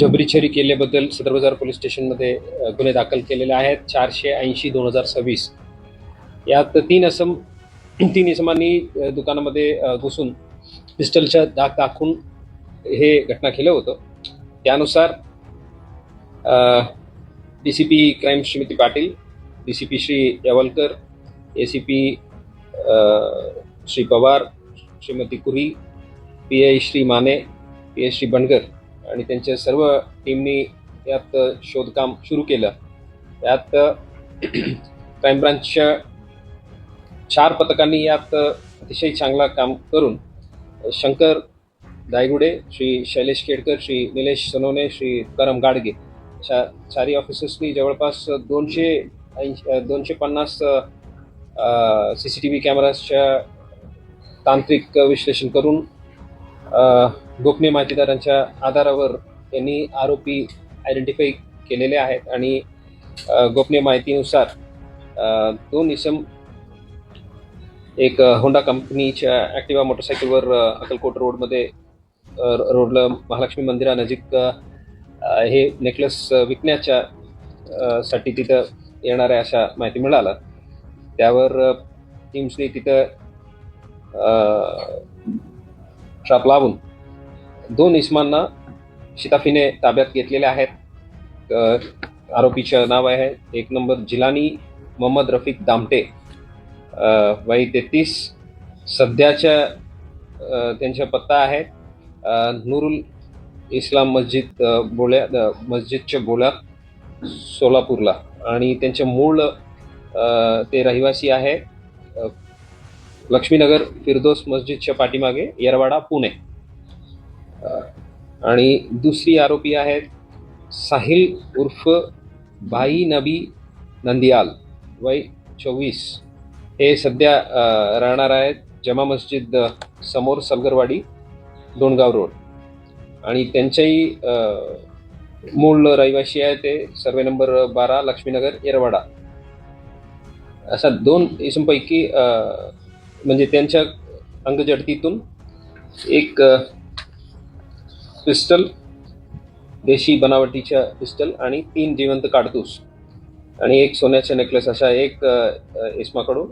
जबरीछरी केल्याबद्दल सदर बाजार पोलीस स्टेशनमध्ये गुन्हे दाखल केलेले आहेत. 480/2026 यात तीन इसमांनी दुकानामध्ये घुसून पिस्टलच्या दाग दाखवून हे घटना केलं होतं. त्यानुसार DCP crime Shrimati Patil, DCP Shri Yavalkar, ACP Shri Pawar, Shrimati Kuri, PI Shri Mane, PI Shri Bangar आणि त्यांच्या सर्व टीमनी यात शोधकाम सुरू केलं. यात क्राईम ब्रांचच्या 4 पथकांनी यात अतिशय चांगला काम करून शंकर दायगुडे, श्री शैलेश केडकर, श्री निलेश सोनवणे, श्री तुकाराम गाडगे अशा 4 ऑफिसर्सनी जवळपास 250 CCTV कॅमेराच्या तांत्रिक विश्लेषण करून गोपनीय माहितीदारांच्या आधारावर यांनी आरोपी आयडेंटिफाय केलेले आहेत आणि गोपनीय माहितीनुसार 2 इसम एक होंडा कंपनीच्या ॲक्टिवा मोटरसायकलवर अक्कलकोट रोडला महालक्ष्मी मंदिरानजीक हे नेकलेस विकण्याच्या साठी तिथं येणार आहे अशा माहिती मिळाला. त्यावर टीम्सनी तिथं ट्रॅप लावून 2 इसमांना शिताफीने ताब्यात घेतलेले आहेत. आरोपीचं नाव आहे 1 नंबर जिलानी मोहम्मद रफिक दामटे, वय 33. सध्याच्या त्यांचा पत्ता आहे नूरुल इस्लाम मस्जिदच्या बोळ्यात सोलापूरला आणि त्यांचे मूळ ते रहिवासी आहे लक्ष्मीनगर फिरदोस मस्जिदच्या पाठीमागे येरवाडा पुणे. आणि दुसरी आरोपी आहेत साहिल उर्फ भाई नबी नंदियाल, वय 24. हे सध्या राहणार आहेत जमा मस्जिद समोर सलगरवाडी, डोणगाव रोड आणि त्यांच्याही मूळ रहिवासी आहे ते सर्वे नंबर 12 लक्ष्मीनगर येरवाडा. अशा 2 इसमपैकी म्हणजे त्यांच्या अंगजडतीतून एक पिस्टल, देशी बनावटीच्या पिस्टल आणि 3 जिवंत काडतूस आणि एक सोन्याचा नेकलेस अशा एक इसमाकडून